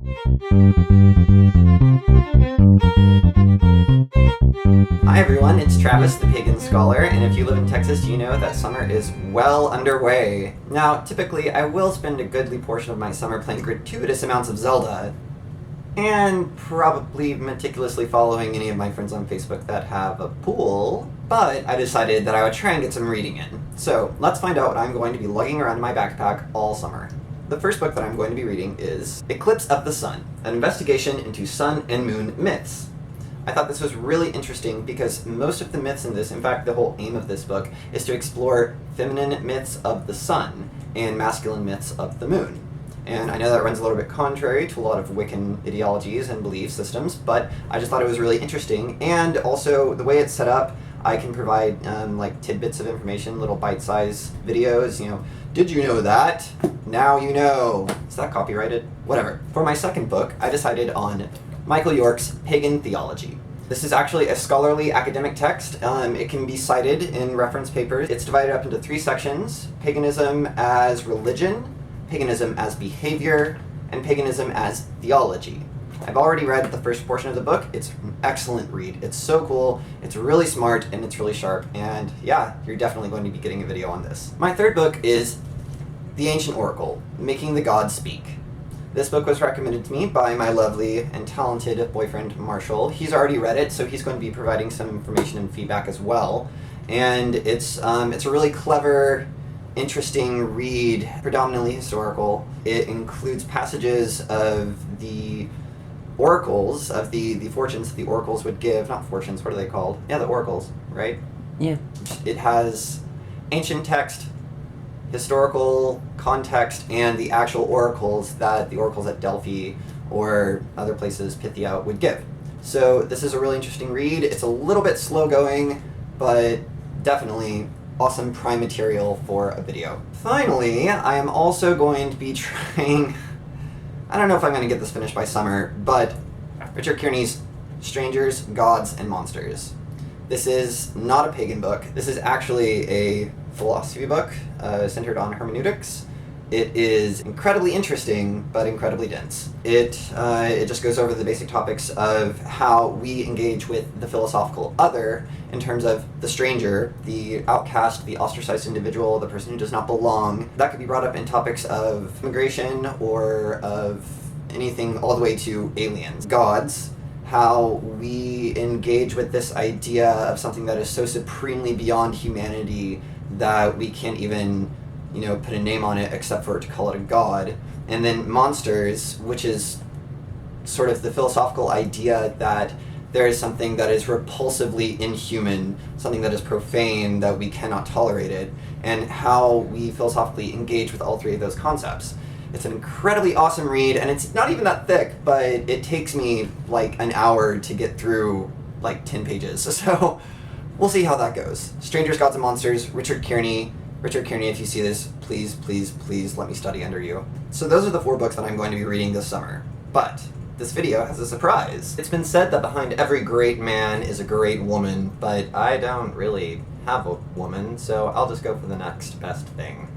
Hi everyone, it's Travis the Pagan Scholar, and if you live in Texas, you know that summer is well underway. Now, typically, I will spend a goodly portion of my summer playing gratuitous amounts of Zelda, and probably meticulously following any of my friends on Facebook that have a pool, but I decided that I would try and get some reading in. So, let's find out what I'm going to be lugging around in my backpack all summer. The first book that I'm going to be reading is Eclipse of the Sun, an investigation into sun and moon myths. I thought this was really interesting because most of the myths in this, in fact the whole aim of this book, is to explore feminine myths of the sun and masculine myths of the moon. And I know that runs a little bit contrary to a lot of Wiccan ideologies and belief systems, but I just thought it was really interesting. And also, the way it's set up, I can provide like tidbits of information, little bite-sized videos, did you know that? Now you know. Is that copyrighted? Whatever. For my second book, I decided on Michael York's Pagan Theology. This is actually a scholarly academic text. It can be cited in reference papers. It's divided up into 3 sections: paganism as religion, paganism as behavior, and paganism as theology. I've already read the first portion of the book. It's an excellent read. It's so cool, it's really smart, and it's really sharp, and yeah, you're definitely going to be getting a video on this. My third book is The Ancient Oracle, Making the Gods Speak. This book was recommended to me by my lovely and talented boyfriend, Marshall. He's already read it, so he's going to be providing some information and feedback as well. And it's a really clever, interesting read, predominantly historical. It includes passages of the oracles, of the fortunes that the oracles would give. Not fortunes, what are they called? Yeah, the oracles, right? Yeah. It has ancient text, historical context, and the actual oracles that the oracles at Delphi or other places, Pythia, would give. So this is a really interesting read. It's a little bit slow going, but definitely awesome prime material for a video. Finally, I am also going to be trying, I don't know if I'm going to get this finished by summer, but Richard Kearney's Strangers, Gods, and Monsters. This is not a pagan book. This is actually a philosophy book centered on hermeneutics. It is incredibly interesting, but incredibly dense. It just goes over the basic topics of how we engage with the philosophical other in terms of the stranger, the outcast, the ostracized individual, the person who does not belong. That could be brought up in topics of immigration or of anything all the way to aliens. Gods, how we engage with this idea of something that is so supremely beyond humanity that we can't even, put a name on it except for to call it a god. And then monsters, which is sort of the philosophical idea that there is something that is repulsively inhuman, something that is profane, that we cannot tolerate it, and how we philosophically engage with all 3 of those concepts. It's an incredibly awesome read, and it's not even that thick, but it takes me like an hour to get through like 10 pages. So we'll see how that goes. Strangers, Gods, and Monsters, Richard Kearney. Richard Kearney, if you see this, please, please, please let me study under you. So those are the 4 books that I'm going to be reading this summer. But this video has a surprise. It's been said that behind every great man is a great woman, but I don't really have a woman, so I'll just go for the next best thing.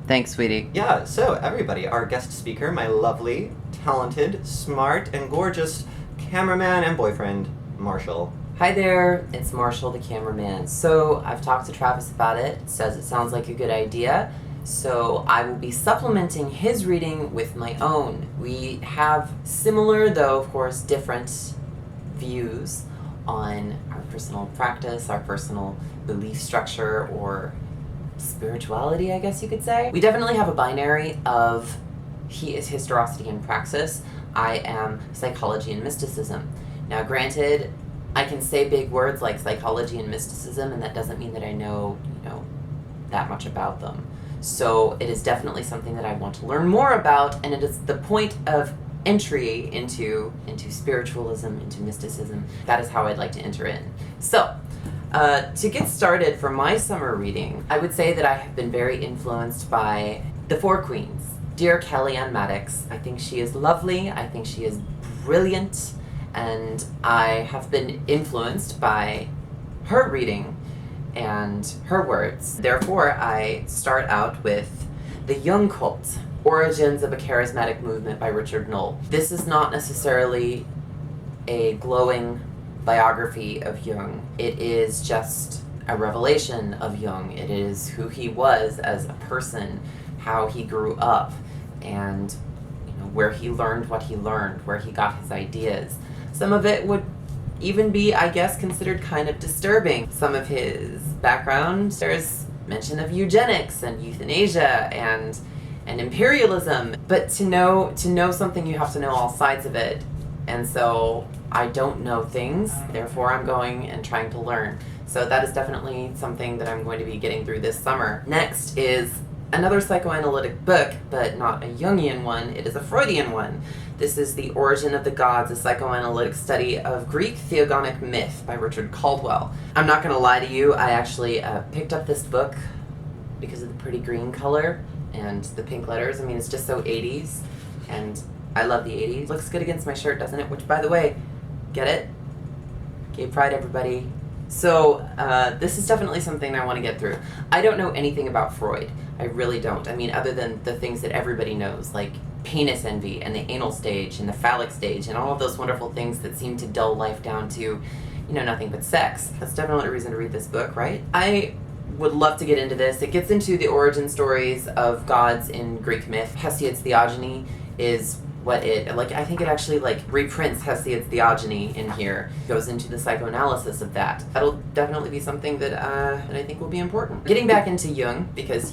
Thanks, sweetie. Yeah, so everybody, our guest speaker, my lovely, talented, smart, and gorgeous cameraman and boyfriend, Marshall. Hi there, it's Marshall, the cameraman. So I've talked to Travis about it. It says it sounds like a good idea. So I will be supplementing his reading with my own. We have similar, though of course different, views on our personal practice, our personal belief structure, or spirituality, I guess you could say. We definitely have a binary of he is historicity and praxis, I am psychology and mysticism. Now granted, I can say big words like psychology and mysticism, and that doesn't mean that I know, that much about them. So it is definitely something that I want to learn more about, and it is the point of entry into spiritualism, into mysticism. That is how I'd like to enter in. So, to get started for my summer reading, I would say that I have been very influenced by the 4 Queens. Dear Kellyanne Maddox, I think she is lovely, I think she is brilliant, and I have been influenced by her reading and her words. Therefore, I start out with The Young Cult, Origins of a Charismatic Movement by Richard Knoll. This is not necessarily a glowing biography of Jung. It is just a revelation of Jung. It is who he was as a person, how he grew up, and where he learned what he learned, where he got his ideas. Some of it would even be, I guess, considered kind of disturbing. Some of his background, there's mention of eugenics and euthanasia and imperialism. But to know something, you have to know all sides of it. And so I don't know things, therefore I'm going and trying to learn. So that is definitely something that I'm going to be getting through this summer. Next is another psychoanalytic book, but not a Jungian one. It is a Freudian one. This is The Origin of the Gods, a psychoanalytic study of Greek theogonic myth by Richard Caldwell. I'm not going to lie to you, I actually picked up this book because of the pretty green color and the pink letters. I mean, it's just so 80s, and I love the 80s. Looks good against my shirt, doesn't it? Which, by the way, get it? Gay Pride, everybody. So this is definitely something I want to get through. I don't know anything about Freud. I really don't. I mean, other than the things that everybody knows, like penis envy and the anal stage and the phallic stage and all of those wonderful things that seem to dull life down to, nothing but sex. That's definitely a reason to read this book, right? I would love to get into this. It gets into the origin stories of gods in Greek myth. Hesiod's Theogony is what I think it actually reprints Hesiod's Theogony in here, goes into the psychoanalysis of that. That'll definitely be something that I think will be important. Getting back into Jung, because,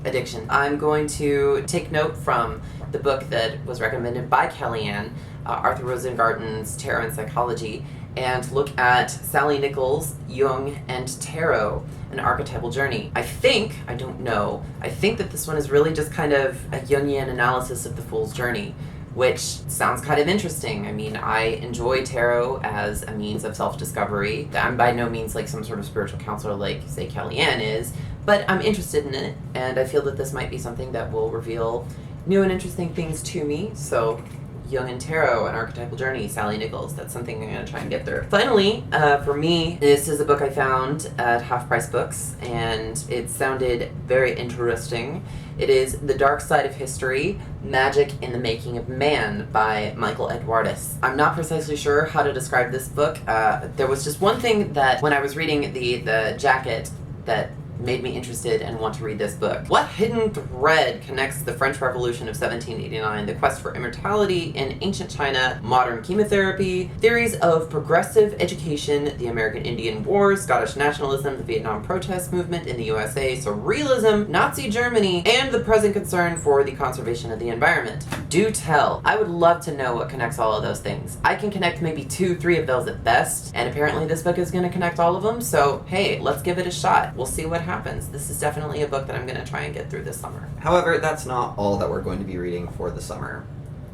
addiction. I'm going to take note from the book that was recommended by Kellyanne, Arthur Rosengarten's Tarot and Psychology, and look at Sally Nichols' Jung and Tarot, an archetypal journey. I think that this one is really just kind of a Jungian analysis of the Fool's Journey, which sounds kind of interesting. I mean, I enjoy tarot as a means of self-discovery. I'm by no means like some sort of spiritual counselor like, say, Kellyanne is, but I'm interested in it, and I feel that this might be something that will reveal new and interesting things to me. So Jung and Tarot, an archetypal journey, Sally Nichols. That's something I'm going to try and get through. Finally, for me, this is a book I found at Half Price Books, and it sounded very interesting. It is The Dark Side of History, Magic in the Making of Man by Michael Edwardis. I'm not precisely sure how to describe this book. There was just one thing that, when I was reading the jacket, that made me interested and want to read this book. What hidden thread connects the French Revolution of 1789, the quest for immortality in ancient China, modern chemotherapy, theories of progressive education, the American Indian Wars, Scottish nationalism, the Vietnam protest movement in the USA, surrealism, Nazi Germany, and the present concern for the conservation of the environment? Do tell. I would love to know what connects all of those things. I can connect maybe 2-3 of those at best, and apparently this book is going to connect all of them, so hey, let's give it a shot. We'll see what happens. This is definitely a book that I'm going to try and get through this summer. However, that's not all that we're going to be reading for the summer.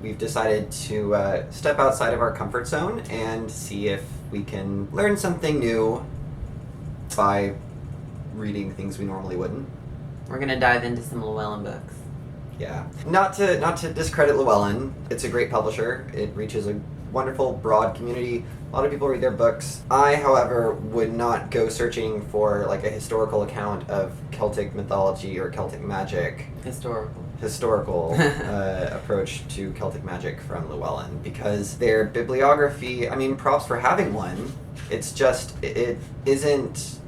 We've decided to step outside of our comfort zone and see if we can learn something new by reading things we normally wouldn't. We're going to dive into some Llewellyn books. Yeah. Not to discredit Llewellyn. It's a great publisher. It reaches a wonderful, broad community. A lot of people read their books. I, however, would not go searching for like a historical account of Celtic mythology or Celtic magic. Historical approach to Celtic magic from Llewellyn, because their bibliography, I mean, props for having one. It's just, it isn't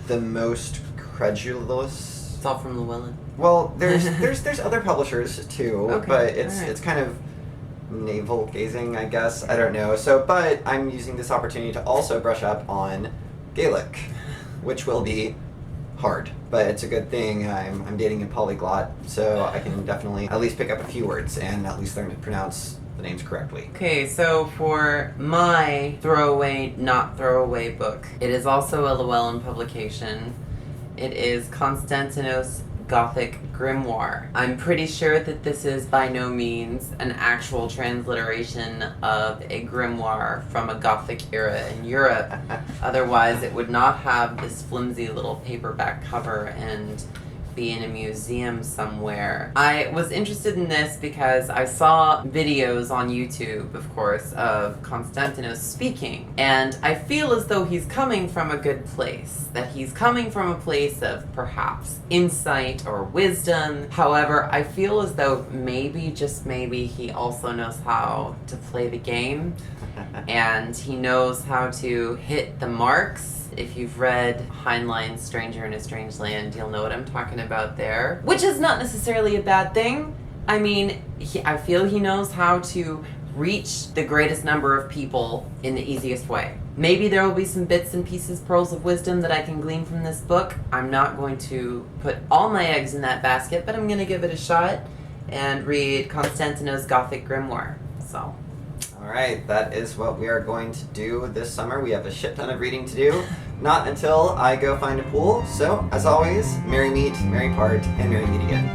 the most credulous. It's all from Llewellyn. Well, there's other publishers too, okay, but it's kind of navel gazing, I guess. I don't know. So, but I'm using this opportunity to also brush up on Gaelic, which will be hard, but it's a good thing. I'm dating a polyglot, so I can definitely at least pick up a few words and at least learn to pronounce the names correctly. Okay, so for my not throwaway book, it is also a Llewellyn publication. It is Constantinos Gothic Grimoire. I'm pretty sure that this is by no means an actual transliteration of a grimoire from a Gothic era in Europe. Otherwise, it would not have this flimsy little paperback cover and be in a museum somewhere. I was interested in this because I saw videos on YouTube, of course, of Konstantinos speaking, and I feel as though he's coming from a good place, that he's coming from a place of perhaps insight or wisdom. However, I feel as though maybe, just maybe, he also knows how to play the game, and he knows how to hit the marks. If you've read Heinlein's Stranger in a Strange Land, you'll know what I'm talking about there. Which is not necessarily a bad thing. I mean, I feel he knows how to reach the greatest number of people in the easiest way. Maybe there will be some bits and pieces, pearls of wisdom that I can glean from this book. I'm not going to put all my eggs in that basket, but I'm going to give it a shot and read Konstantinos' Gothic Grimoire. So... Alright, that is what we are going to do this summer. We have a shit ton of reading to do. Not until I go find a pool. So, as always, merry meet, merry part, and merry meet again.